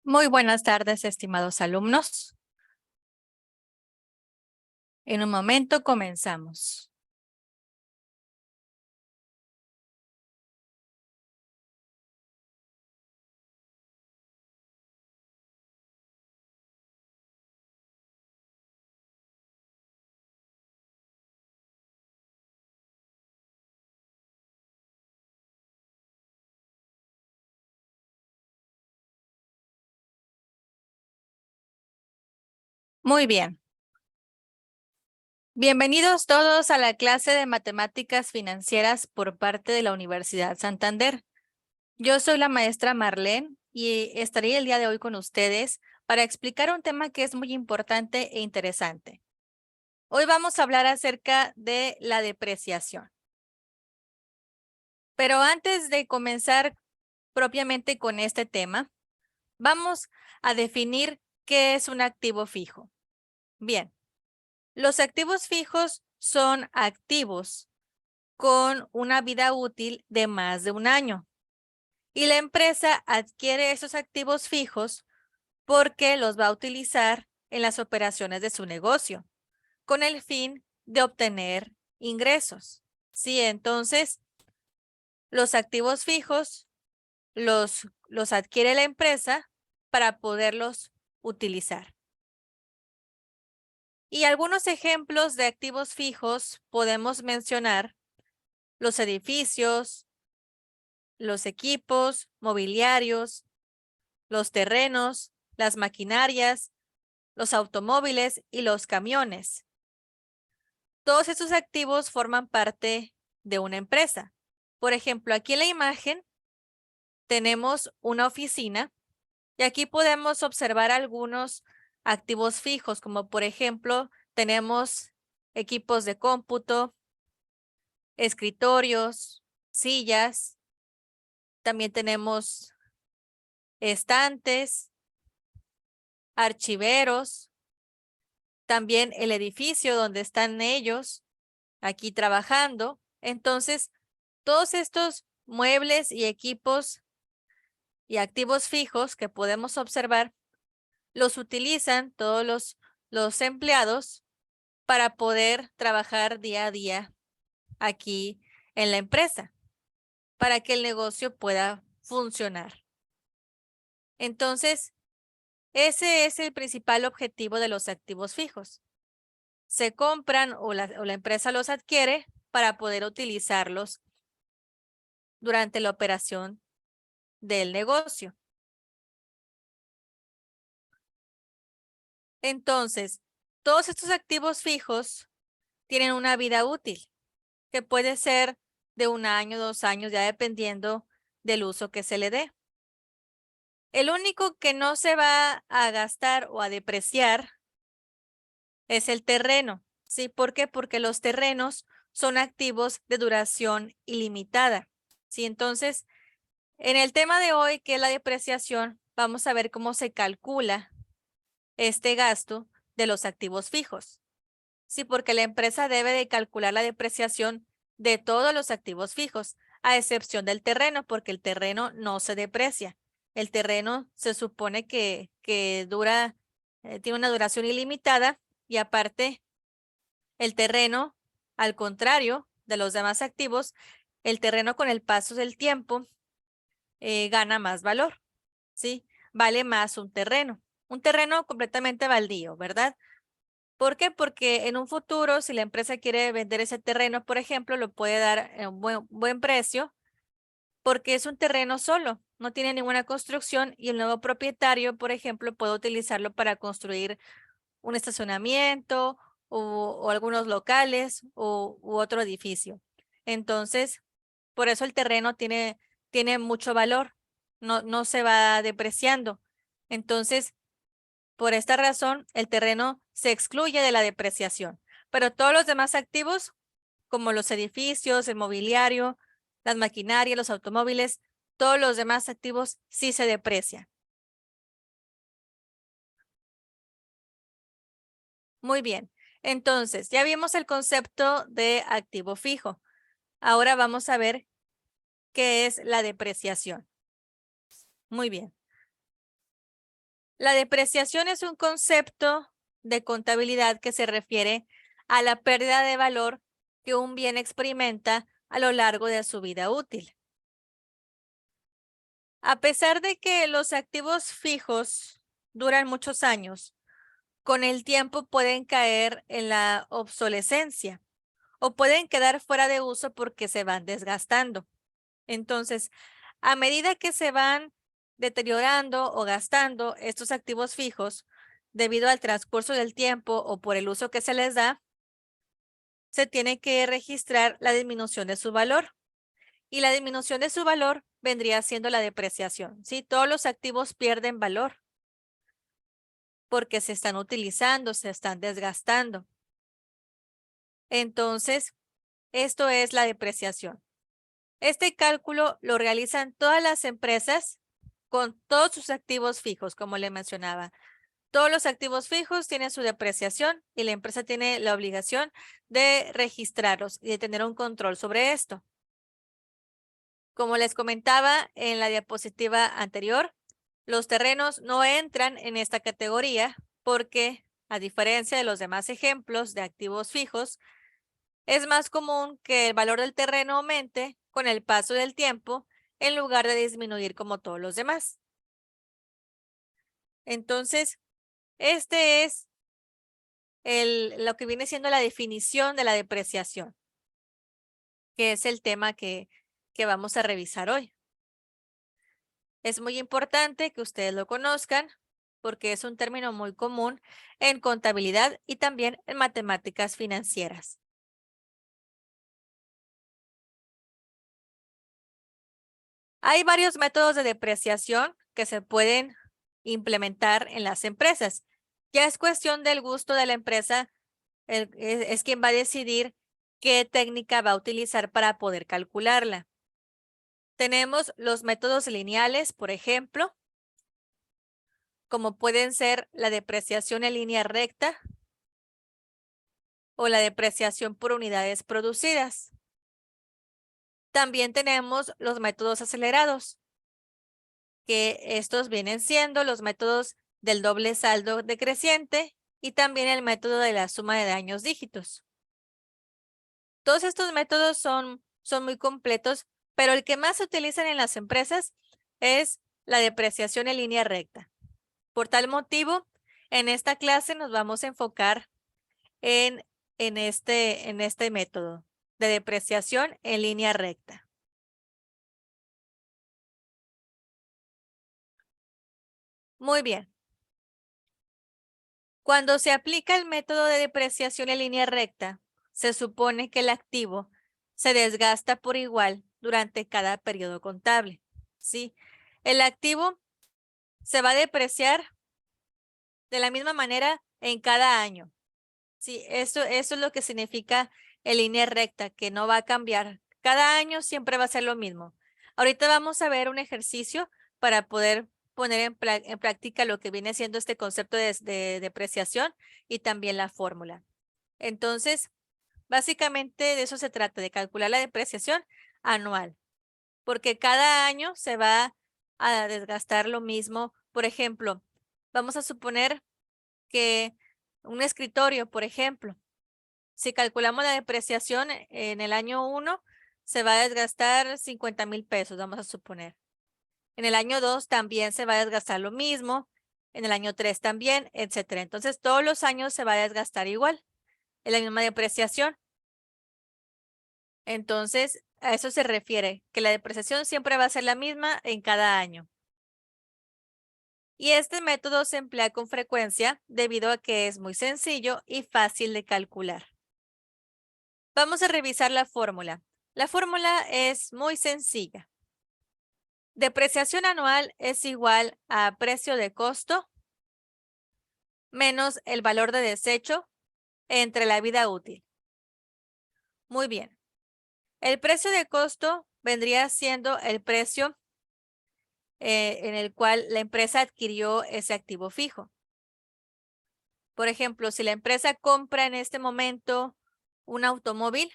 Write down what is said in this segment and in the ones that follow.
Muy buenas tardes, estimados alumnos. En un momento comenzamos. Muy bien. Bienvenidos todos a la clase de matemáticas financieras por parte de la Universidad Santander. Yo soy la maestra Marlene y estaré el día de hoy con ustedes para explicar un tema que es muy importante e interesante. Hoy vamos a hablar acerca de la depreciación. Pero antes de comenzar propiamente con este tema, vamos a definir qué es un activo fijo. Bien, los activos fijos son activos con una vida útil de más de un año y la empresa adquiere esos activos fijos porque los va a utilizar en las operaciones de su negocio con el fin de obtener ingresos. Sí, entonces los activos fijos los adquiere la empresa para poderlos utilizar. Y algunos ejemplos de activos fijos podemos mencionar los edificios, los equipos, mobiliarios, los terrenos, las maquinarias, los automóviles y los camiones. Todos estos activos forman parte de una empresa. Por ejemplo, aquí en la imagen tenemos una oficina y aquí podemos observar algunos activos fijos, como por ejemplo, tenemos equipos de cómputo, escritorios, sillas, también tenemos estantes, archiveros, también el edificio donde están ellos aquí trabajando. Entonces, todos estos muebles y equipos y activos fijos que podemos observar, los utilizan todos los empleados para poder trabajar día a día aquí en la empresa, para que el negocio pueda funcionar. Entonces, ese es el principal objetivo de los activos fijos. Se compran o la empresa los adquiere para poder utilizarlos durante la operación del negocio. Entonces, todos estos activos fijos tienen una vida útil, que puede ser de 1 año, 2 años, ya dependiendo del uso que se le dé. El único que no se va a gastar o a depreciar es el terreno. ¿Sí? ¿Por qué? Porque los terrenos son activos de duración ilimitada. ¿Sí? Entonces, en el tema de hoy, que es la depreciación, vamos a ver cómo se calcula este gasto de los activos fijos. Sí, porque la empresa debe de calcular la depreciación de todos los activos fijos, a excepción del terreno, porque el terreno no se deprecia. El terreno se supone que dura, tiene una duración ilimitada y aparte el terreno, al contrario de los demás activos, el terreno con el paso del tiempo gana más valor, ¿sí? Vale más un terreno completamente baldío, ¿verdad? ¿Por qué? Porque en un futuro, si la empresa quiere vender ese terreno, por ejemplo, lo puede dar en un buen precio, porque es un terreno solo, no tiene ninguna construcción y el nuevo propietario, por ejemplo, puede utilizarlo para construir un estacionamiento o algunos locales u otro edificio. Entonces, por eso el terreno tiene mucho valor, no se va depreciando. Entonces, por esta razón, el terreno se excluye de la depreciación, pero todos los demás activos, como los edificios, el mobiliario, las maquinarias, los automóviles, todos los demás activos sí se deprecian. Muy bien. Entonces, ya vimos el concepto de activo fijo. Ahora vamos a ver qué es la depreciación. Muy bien. La depreciación es un concepto de contabilidad que se refiere a la pérdida de valor que un bien experimenta a lo largo de su vida útil. A pesar de que los activos fijos duran muchos años, con el tiempo pueden caer en la obsolescencia o pueden quedar fuera de uso porque se van desgastando. Entonces, a medida que se van deteriorando o gastando estos activos fijos, debido al transcurso del tiempo o por el uso que se les da, se tiene que registrar la disminución de su valor. Y la disminución de su valor vendría siendo la depreciación. ¿Sí? Todos los activos pierden valor porque se están utilizando, se están desgastando. Entonces, esto es la depreciación. Este cálculo lo realizan todas las empresas con todos sus activos fijos, como le mencionaba. Todos los activos fijos tienen su depreciación y la empresa tiene la obligación de registrarlos y de tener un control sobre esto. Como les comentaba en la diapositiva anterior, los terrenos no entran en esta categoría porque, a diferencia de los demás ejemplos de activos fijos, es más común que el valor del terreno aumente con el paso del tiempo en lugar de disminuir como todos los demás. Entonces, este es lo que viene siendo la definición de la depreciación, que es el tema que vamos a revisar hoy. Es muy importante que ustedes lo conozcan porque es un término muy común en contabilidad y también en matemáticas financieras. Hay varios métodos de depreciación que se pueden implementar en las empresas. Ya es cuestión del gusto de la empresa, es quien va a decidir qué técnica va a utilizar para poder calcularla. Tenemos los métodos lineales, por ejemplo, como pueden ser la depreciación en línea recta o la depreciación por unidades producidas. También tenemos los métodos acelerados, que estos vienen siendo los métodos del doble saldo decreciente y también el método de la suma de daños dígitos. Todos estos métodos son muy completos, pero el que más se utilizan en las empresas es la depreciación en línea recta. Por tal motivo, en esta clase nos vamos a enfocar en este método de depreciación en línea recta. Muy bien. Cuando se aplica el método de depreciación en línea recta, se supone que el activo se desgasta por igual durante cada periodo contable. ¿Sí? El activo se va a depreciar de la misma manera en cada año. Sí, eso es lo que significa en línea recta, que no va a cambiar. Cada año siempre va a ser lo mismo. Ahorita vamos a ver un ejercicio para poder poner en práctica lo que viene siendo este concepto de depreciación y también la fórmula. Entonces, básicamente de eso se trata, de calcular la depreciación anual, porque cada año se va a desgastar lo mismo. Por ejemplo, vamos a suponer que un escritorio, por ejemplo, si calculamos la depreciación en el año 1, se va a desgastar 50,000 pesos, vamos a suponer. En el año 2 también se va a desgastar lo mismo, en el año 3 también, etcétera. Entonces, todos los años se va a desgastar igual, en la misma depreciación. Entonces, a eso se refiere, que la depreciación siempre va a ser la misma en cada año. Y este método se emplea con frecuencia debido a que es muy sencillo y fácil de calcular. Vamos a revisar la fórmula. La fórmula es muy sencilla. Depreciación anual es igual a precio de costo menos el valor de desecho entre la vida útil. Muy bien. El precio de costo vendría siendo el precio en el cual la empresa adquirió ese activo fijo. Por ejemplo, si la empresa compra en este momento un automóvil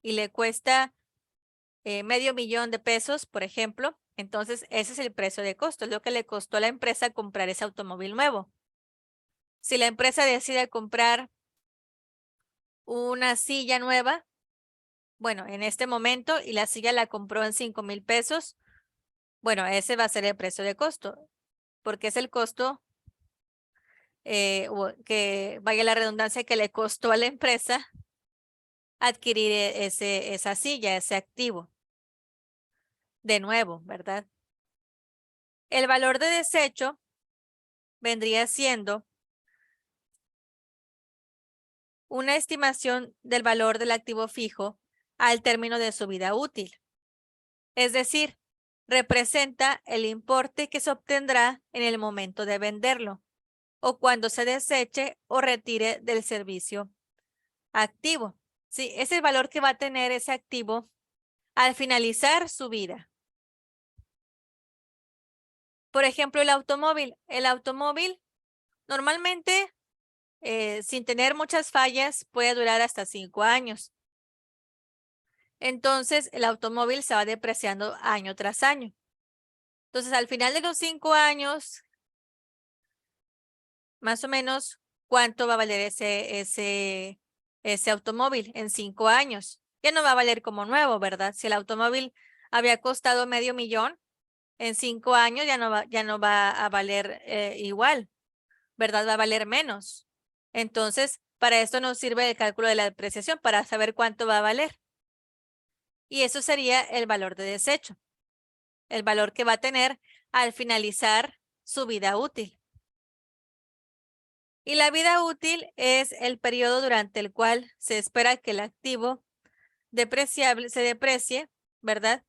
y le cuesta medio millón de pesos, por ejemplo, entonces ese es el precio de costo, es lo que le costó a la empresa comprar ese automóvil nuevo. Si la empresa decide comprar una silla nueva, bueno, en este momento, y la silla la compró en 5,000 pesos, bueno, ese va a ser el precio de costo, porque es el costo, que vaya la redundancia, que le costó a la empresa adquirir esa silla, ese activo. De nuevo, ¿verdad? El valor de desecho vendría siendo una estimación del valor del activo fijo al término de su vida útil. Es decir, representa el importe que se obtendrá en el momento de venderlo o cuando se deseche o retire del servicio activo. Sí, es el valor que va a tener ese activo al finalizar su vida. Por ejemplo, el automóvil. El automóvil normalmente, sin tener muchas fallas, puede durar hasta 5 años. Entonces, el automóvil se va depreciando año tras año. Entonces, al final de los 5 años, más o menos, ¿cuánto va a valer ese automóvil en 5 años? Ya no va a valer como nuevo, ¿verdad? Si el automóvil había costado medio millón, en 5 años ya no va a valer igual, ¿verdad? Va a valer menos. Entonces, para esto nos sirve el cálculo de la depreciación, para saber cuánto va a valer. Y eso sería el valor de desecho, el valor que va a tener al finalizar su vida útil. Y la vida útil es el periodo durante el cual se espera que el activo depreciable se deprecie, ¿verdad?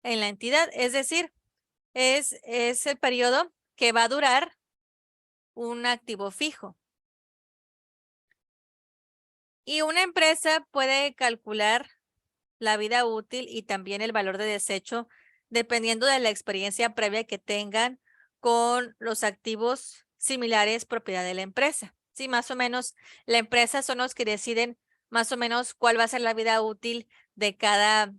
En la entidad, es decir, es el periodo que va a durar un activo fijo. Y una empresa puede calcular la vida útil y también el valor de desecho dependiendo de la experiencia previa que tengan con los activos similares propiedad de la empresa. Sí, más o menos la empresa son los que deciden más o menos cuál va a ser la vida útil de cada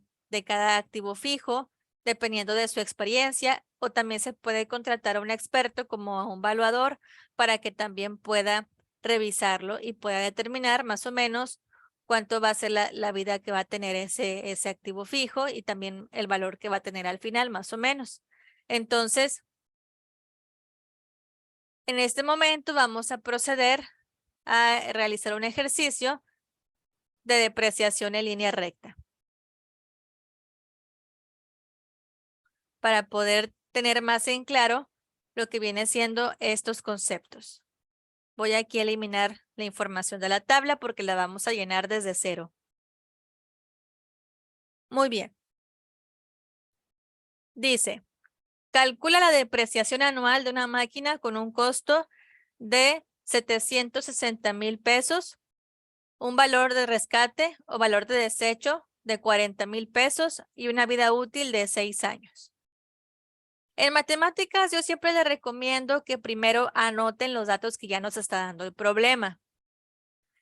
activo fijo, dependiendo de su experiencia, o también se puede contratar a un experto como a un valuador para que también pueda revisarlo y pueda determinar más o menos cuánto va a ser la vida que va a tener ese activo fijo y también el valor que va a tener al final, más o menos. Entonces, en este momento vamos a proceder a realizar un ejercicio de depreciación en línea recta para poder tener más en claro lo que viene siendo estos conceptos. Voy aquí a eliminar la información de la tabla porque la vamos a llenar desde cero. Muy bien. Dice, calcula la depreciación anual de una máquina con un costo de 760,000 pesos, un valor de rescate o valor de desecho de 40,000 pesos y una vida útil de 6 años. En matemáticas yo siempre les recomiendo que primero anoten los datos que ya nos está dando el problema.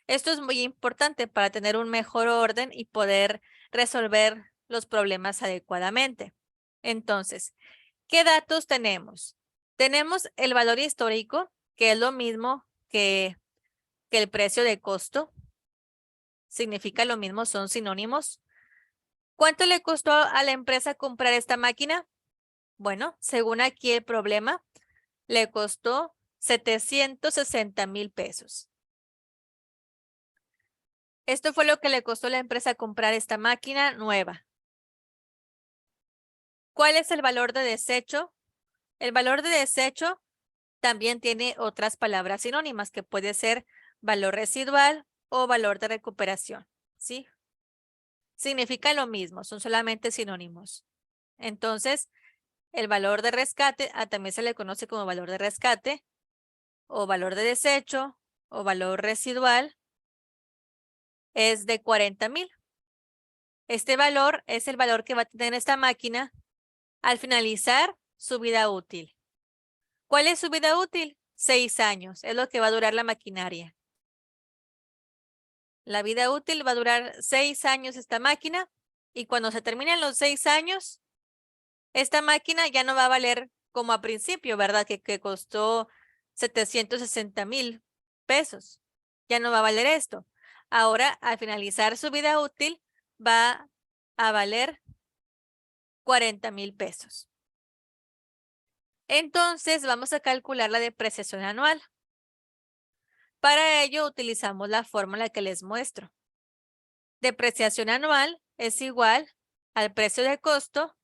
Esto es muy importante para tener un mejor orden y poder resolver los problemas adecuadamente. Entonces, ¿qué datos tenemos? Tenemos el valor histórico, que es lo mismo que el precio de costo. Significa lo mismo, son sinónimos. ¿Cuánto le costó a la empresa comprar esta máquina? Bueno, según aquí el problema, le costó 760,000 pesos. Esto fue lo que le costó a la empresa comprar esta máquina nueva. ¿Cuál es el valor de desecho? El valor de desecho también tiene otras palabras sinónimas que puede ser valor residual o valor de recuperación, ¿sí? Significa lo mismo, son solamente sinónimos. Entonces, el valor de rescate también se le conoce como valor de rescate o valor de desecho o valor residual es de 40,000. Este valor es el valor que va a tener esta máquina al finalizar su vida útil. ¿Cuál es su vida útil? 6 años, es lo que va a durar la maquinaria. La vida útil va a durar 6 años esta máquina y cuando se terminen los 6 años, esta máquina ya no va a valer como a principio, ¿verdad? Que costó 760,000 pesos. Ya no va a valer esto. Ahora, al finalizar su vida útil, va a valer 40,000 pesos. Entonces, vamos a calcular la depreciación anual. Para ello, utilizamos la fórmula que les muestro. Depreciación anual es igual al precio de costo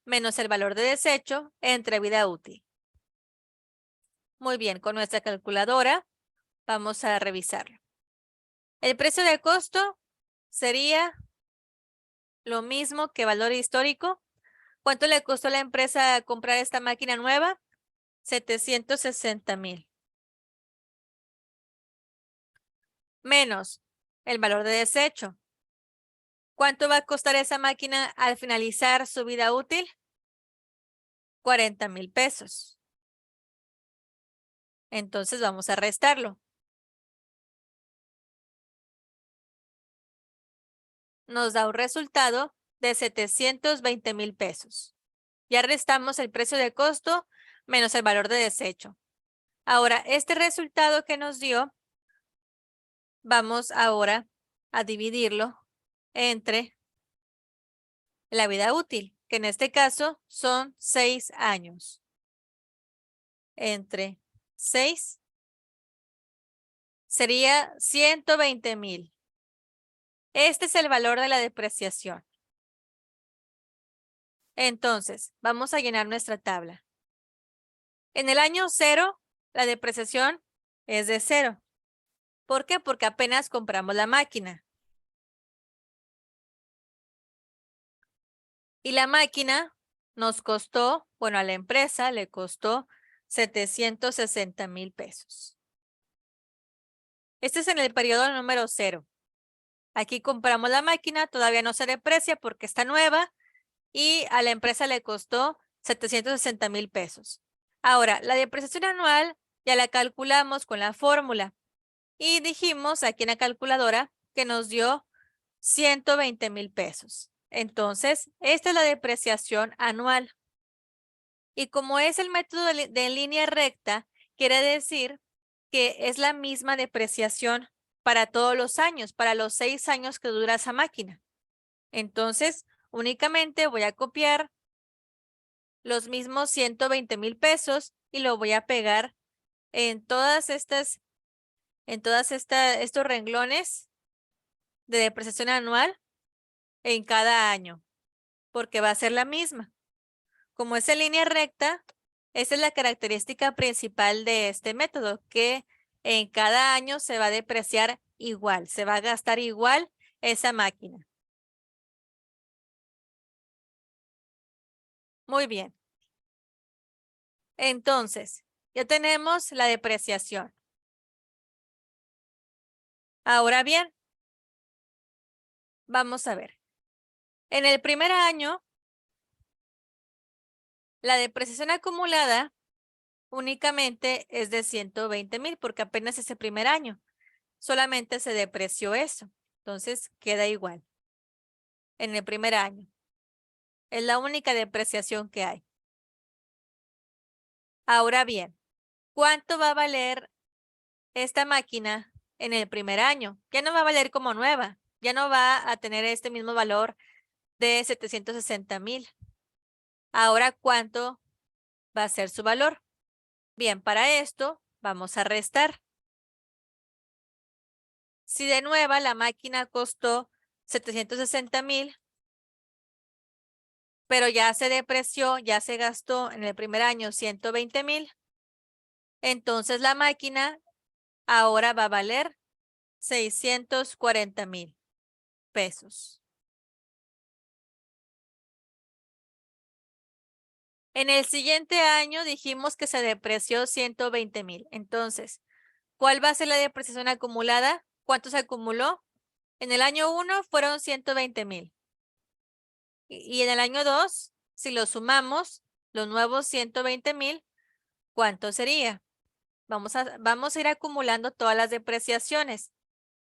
menos el valor de desecho entre vida útil. Muy bien, con nuestra calculadora vamos a revisarlo. El precio de costo sería lo mismo que valor histórico. ¿Cuánto le costó a la empresa comprar esta máquina nueva? 760,000. Menos el valor de desecho. ¿Cuánto va a costar esa máquina al finalizar su vida útil? 40,000 pesos. Entonces vamos a restarlo. Nos da un resultado de 720,000 pesos. Ya restamos el precio de costo menos el valor de desecho. Ahora, este resultado que nos dio, vamos ahora a dividirlo entre la vida útil, que en este caso son 6 años. Entre 6 sería 120,000. Este es el valor de la depreciación. Entonces, vamos a llenar nuestra tabla. En el año 0, la depreciación es de 0. ¿Por qué? Porque apenas compramos la máquina. Y la máquina nos costó, bueno, a la empresa le costó 760,000 pesos. Este es en el periodo número 0. Aquí compramos la máquina, todavía no se deprecia porque está nueva y a la empresa le costó 760,000 pesos. Ahora, la depreciación anual ya la calculamos con la fórmula y dijimos aquí en la calculadora que nos dio 120,000 pesos. Entonces, esta es la depreciación anual. Y como es el método de línea recta, quiere decir que es la misma depreciación para todos los años, para los 6 años que dura esa máquina. Entonces, únicamente voy a copiar los mismos 120,000 pesos y lo voy a pegar en estos renglones de depreciación anual en cada año, porque va a ser la misma. Como es en línea recta, esa es la característica principal de este método, que en cada año se va a depreciar igual, se va a gastar igual esa máquina. Muy bien. Entonces, ya tenemos la depreciación. Ahora bien, vamos a ver. En el primer año, la depreciación acumulada únicamente es de 120,000 porque apenas es el primer año. Solamente se depreció eso. Entonces, queda igual en el primer año. Es la única depreciación que hay. Ahora bien, ¿cuánto va a valer esta máquina en el primer año? Ya no va a valer como nueva. Ya no va a tener este mismo valor de 760,000. Ahora, ¿cuánto va a ser su valor? Bien, para esto vamos a restar. Si de nueva la máquina costó 760,000, pero ya se depreció, ya se gastó en el primer año 120,000, entonces la máquina ahora va a valer 640,000 pesos. En el siguiente año dijimos que se depreció 120,000. Entonces, ¿cuál va a ser la depreciación acumulada? ¿Cuánto se acumuló? En el año 1 fueron 120,000. Y en el año 2, si lo sumamos, los nuevos 120,000, ¿cuánto sería? Vamos a ir acumulando todas las depreciaciones.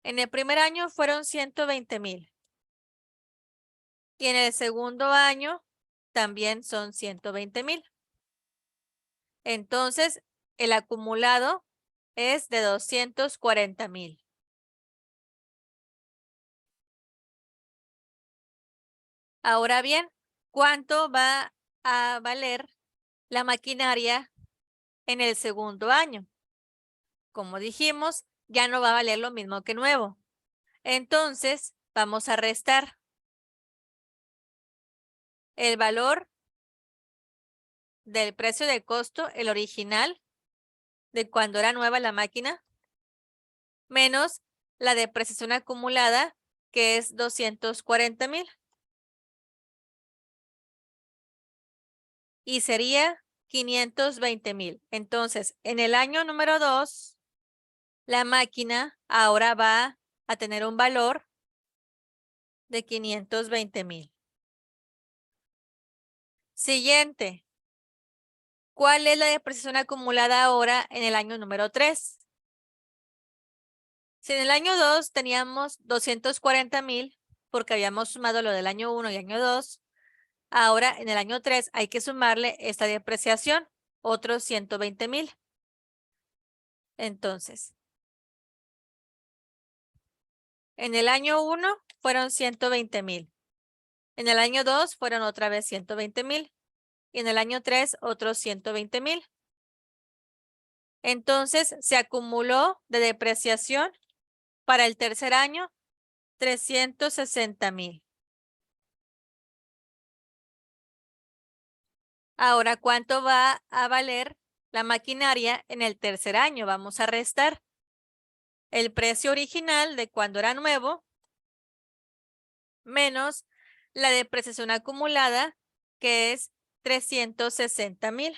En el primer año fueron 120,000. Y en el segundo año también son 120,000. Entonces, el acumulado es de 240,000. Ahora bien, ¿cuánto va a valer la maquinaria en el segundo año? Como dijimos, ya no va a valer lo mismo que nuevo. Entonces, vamos a restar el valor del precio de costo, el original, de cuando era nueva la máquina, menos la depreciación acumulada, que es 240,000. Y sería 520,000. Entonces, en el año número 2, la máquina ahora va a tener un valor de 520,000. Siguiente. ¿Cuál es la depreciación acumulada ahora en el año número 3? Si en el año 2 teníamos 240,000, porque habíamos sumado lo del año 1 y año 2, ahora en el año 3 hay que sumarle esta depreciación, otros 120,000. Entonces, en el año 1 fueron 120,000. En el año 2 fueron otra vez 120,000. Y en el año 3 otros 120,000. Entonces, se acumuló de depreciación para el tercer año 360,000. Ahora, ¿cuánto va a valer la maquinaria en el tercer año? Vamos a restar el precio original de cuando era nuevo menos la depreciación acumulada, que es 360,000.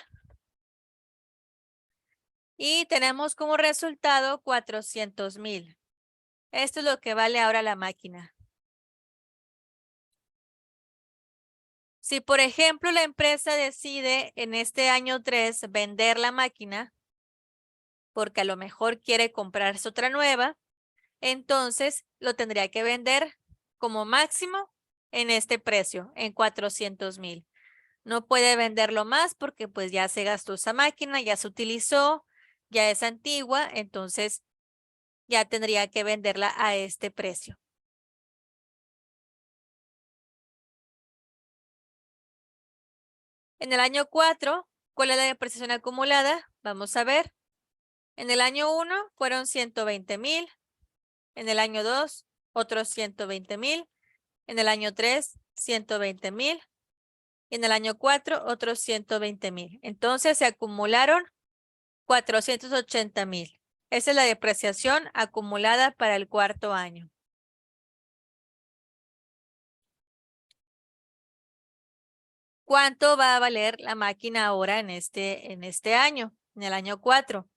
Y tenemos como resultado 400,000. Esto es lo que vale ahora la máquina. Si, por ejemplo, la empresa decide en este año 3 vender la máquina, porque a lo mejor quiere comprarse otra nueva, entonces lo tendría que vender como máximo en este precio, en 400,000. No puede venderlo más porque pues ya se gastó esa máquina, ya se utilizó, ya es antigua, entonces ya tendría que venderla a este precio. En el año 4, ¿cuál es la depreciación acumulada? Vamos a ver. En el año 1 fueron 120,000. En el año 2, otros 120,000. En el año 3, 120,000. Y en el año 4, otros 120,000. Entonces se acumularon 480,000. Esa es la depreciación acumulada para el cuarto año. ¿Cuánto va a valer la máquina ahora en este año, en el año 4?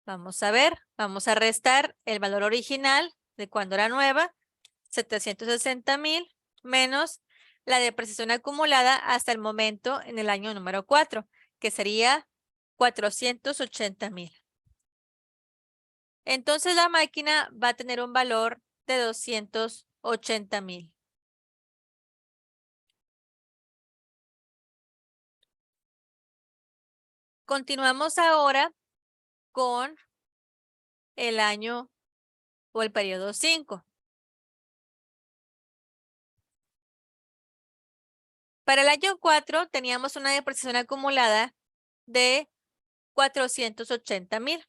Vamos a ver, vamos a restar el valor original de cuando era nueva, 760,000, menos la depreciación acumulada hasta el momento en el año número 4, que sería 480,000. Entonces la máquina va a tener un valor de 280,000. Continuamos ahora con el año o el periodo 5. Para el año 4 teníamos una depreciación acumulada de 480,000.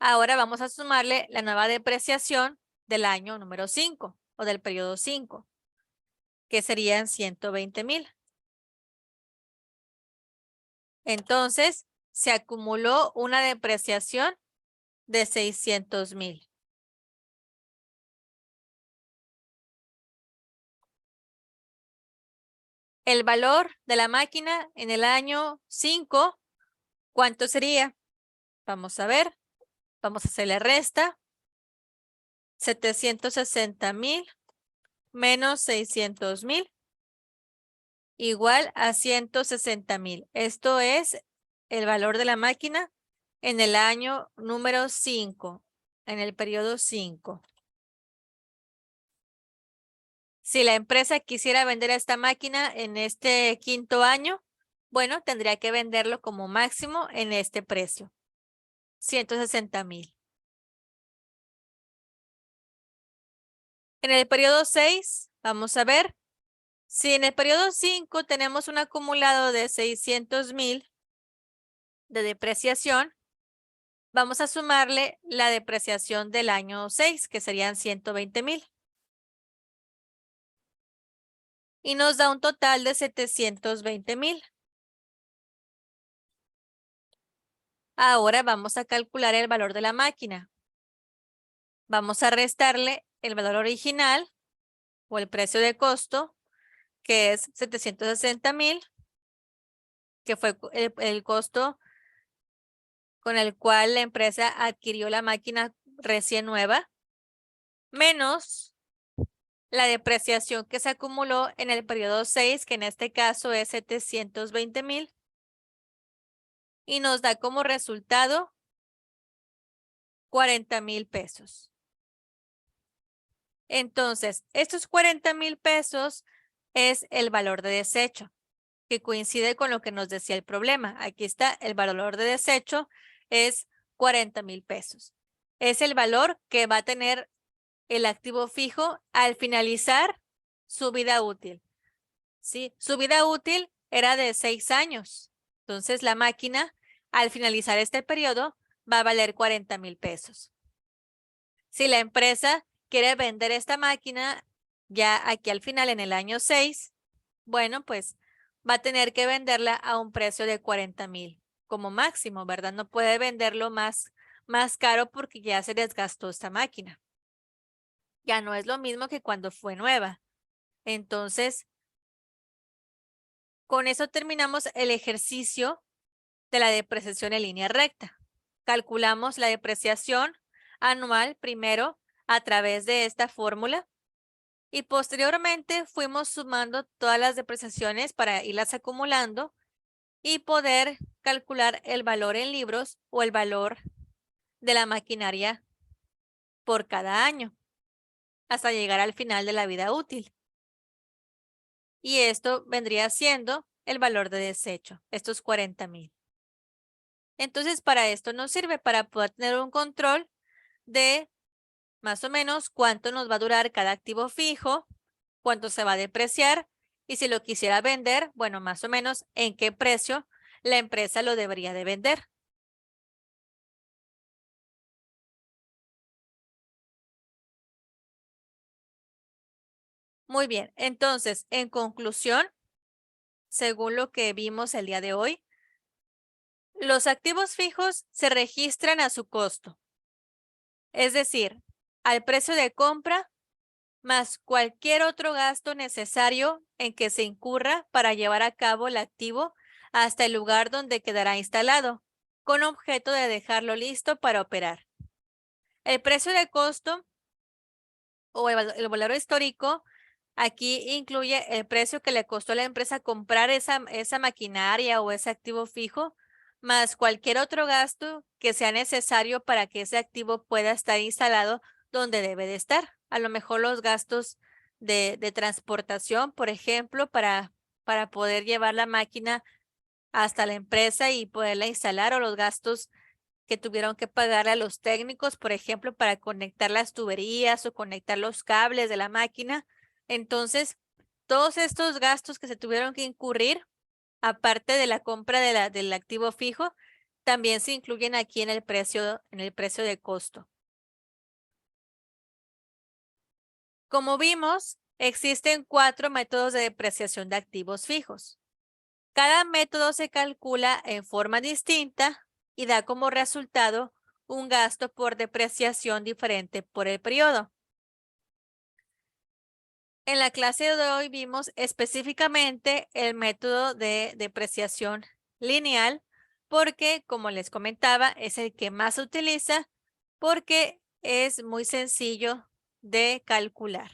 Ahora vamos a sumarle la nueva depreciación del año número 5 o del periodo 5, que serían 120,000. Entonces, se acumuló una depreciación de 600,000. El valor de la máquina en el año 5, ¿cuánto sería? Vamos a ver. Vamos a hacer la resta. 760,000 menos 600,000 igual a 160,000. Esto es el valor de la máquina en el año número 5. en el periodo 5. Si la empresa quisiera vender esta máquina en este quinto año, bueno, tendría que venderlo como máximo en este precio, 160,000. En el periodo 6, vamos a ver, si en el periodo 5 tenemos un acumulado de 600,000 de depreciación, vamos a sumarle la depreciación del año 6, que serían 120,000. Y nos da un total de 720,000. Ahora vamos a calcular el valor de la máquina. Vamos a restarle el valor original o el precio de costo, que es 760,000, que fue el costo con el cual la empresa adquirió la máquina recién nueva, menos la depreciación que se acumuló en el periodo 6, que en este caso es 720,000, y nos da como resultado 40,000 pesos. Entonces, estos 40,000 pesos es el valor de desecho, que coincide con lo que nos decía el problema. Aquí está, el valor de desecho es 40,000 pesos. Es el valor que va a tener el activo fijo al finalizar su vida útil. ¿Sí? Su vida útil era de 6 años. Entonces, la máquina, al finalizar este periodo, va a valer 40,000 pesos. Si la empresa quiere vender esta máquina ya aquí al final en el año 6, bueno, pues va a tener que venderla a un precio de 40,000 como máximo, ¿verdad? No puede venderlo más caro porque ya se desgastó esta máquina. Ya no es lo mismo que cuando fue nueva. Entonces, con eso terminamos el ejercicio de la depreciación en línea recta. Calculamos la depreciación anual primero a través de esta fórmula y posteriormente fuimos sumando todas las depreciaciones para irlas acumulando y poder calcular el valor en libros o el valor de la maquinaria por cada año hasta llegar al final de la vida útil. Y esto vendría siendo el valor de desecho, estos 40,000. Entonces, para esto nos sirve para poder tener un control de más o menos cuánto nos va a durar cada activo fijo, cuánto se va a depreciar y si lo quisiera vender, bueno, más o menos en qué precio la empresa lo debería de vender. Muy bien, entonces, en conclusión, según lo que vimos el día de hoy, los activos fijos se registran a su costo, es decir, al precio de compra más cualquier otro gasto necesario en que se incurra para llevar a cabo el activo hasta el lugar donde quedará instalado, con objeto de dejarlo listo para operar. El precio de costo o el valor histórico aquí incluye el precio que le costó a la empresa comprar esa maquinaria o ese activo fijo, más cualquier otro gasto que sea necesario para que ese activo pueda estar instalado donde debe de estar. A lo mejor los gastos de transportación, por ejemplo, para poder llevar la máquina hasta la empresa y poderla instalar, o los gastos que tuvieron que pagar a los técnicos, por ejemplo, para conectar las tuberías o conectar los cables de la máquina. Entonces, todos estos gastos que se tuvieron que incurrir, aparte de la compra del activo fijo, también se incluyen aquí en el precio de costo. Como vimos, existen 4 métodos de depreciación de activos fijos. Cada método se calcula en forma distinta y da como resultado un gasto por depreciación diferente por el periodo. En la clase de hoy vimos específicamente el método de depreciación lineal porque, como les comentaba, es el que más se utiliza porque es muy sencillo de calcular.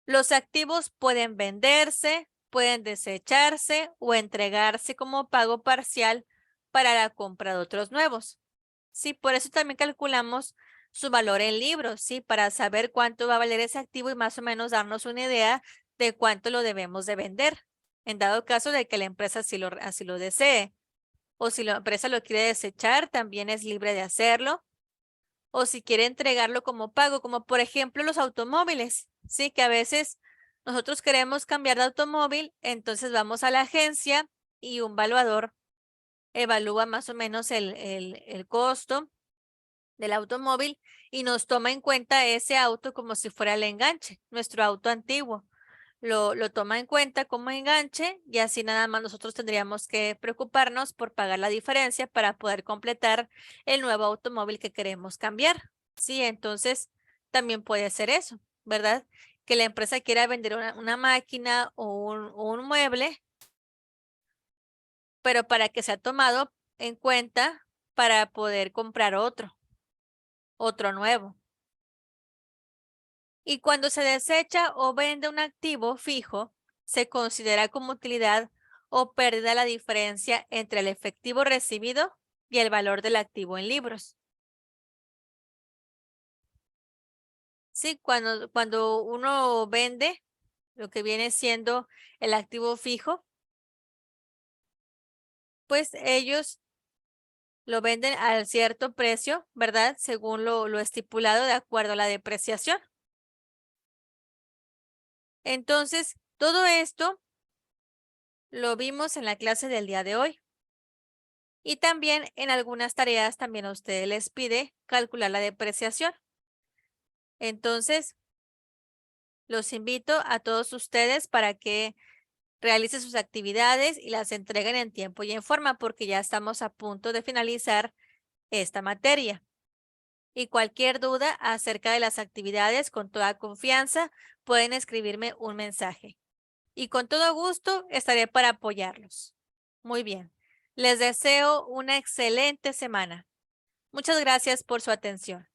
Los activos pueden venderse, pueden desecharse o entregarse como pago parcial para la compra de otros nuevos. Sí, por eso también calculamos su valor en libros, sí, para saber cuánto va a valer ese activo y más o menos darnos una idea de cuánto lo debemos de vender, en dado caso de que la empresa así lo desee. O si la empresa lo quiere desechar, también es libre de hacerlo. O si quiere entregarlo como pago, como por ejemplo los automóviles, sí, que a veces nosotros queremos cambiar de automóvil, entonces vamos a la agencia y un valuador evalúa más o menos el costo del automóvil y nos toma en cuenta ese auto como si fuera el enganche, nuestro auto antiguo. Lo toma en cuenta como enganche y así nada más nosotros tendríamos que preocuparnos por pagar la diferencia para poder completar el nuevo automóvil que queremos cambiar. Sí, entonces también puede ser eso, ¿verdad? Que la empresa quiera vender una máquina o un mueble, pero para que sea tomado en cuenta para poder comprar otro nuevo. Y cuando se desecha o vende un activo fijo, se considera como utilidad o pérdida la diferencia entre el efectivo recibido y el valor del activo en libros. Sí, cuando uno vende lo que viene siendo el activo fijo, pues ellos lo venden al cierto precio, ¿verdad? Según lo estipulado de acuerdo a la depreciación. Entonces, todo esto lo vimos en la clase del día de hoy. Y también en algunas tareas también a ustedes les pide calcular la depreciación. Entonces, los invito a todos ustedes para que realicen sus actividades y las entreguen en tiempo y en forma porque ya estamos a punto de finalizar esta materia. Y cualquier duda acerca de las actividades, con toda confianza, pueden escribirme un mensaje. Y con todo gusto estaré para apoyarlos. Muy bien. Les deseo una excelente semana. Muchas gracias por su atención.